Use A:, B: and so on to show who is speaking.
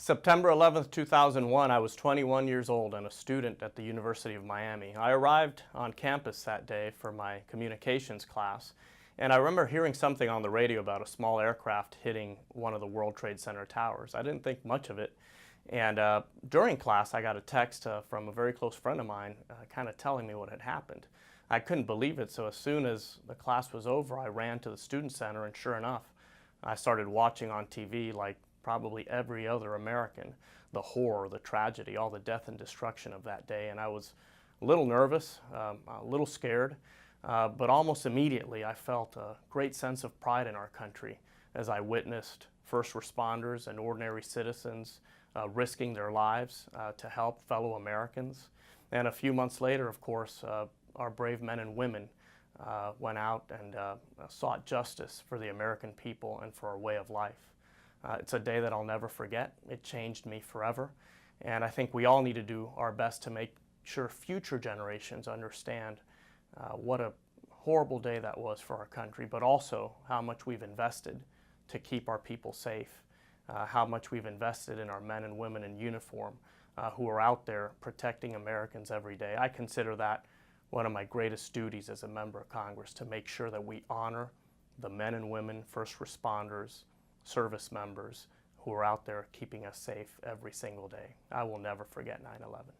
A: September 11th, 2001, I was 21 years old and a student at the University of Miami. I arrived on campus that day for my communications class, and I remember hearing something on the radio about a small aircraft hitting one of the World Trade Center towers. I didn't think much of it, and during class I got a text from a very close friend of mine kind of telling me what had happened. I couldn't believe it, so as soon as the class was over, I ran to the student center, and sure enough, I started watching on TV like probably every other American, the horror, the tragedy, all the death and destruction of that day. And I was a little nervous, a little scared, but almost immediately I felt a great sense of pride in our country as I witnessed first responders and ordinary citizens risking their lives to help fellow Americans. And a few months later, of course, our brave men and women went out and sought justice for the American people and for our way of life. It's a day that I'll never forget. It changed me forever. And I think we all need to do our best to make sure future generations understand what a horrible day that was for our country, but also how much we've invested to keep our people safe, how much we've invested in our men and women in uniform who are out there protecting Americans every day. I consider that one of my greatest duties as a member of Congress, to make sure that we honor the men and women, first responders, service members who are out there keeping us safe every single day. I will never forget 9/11.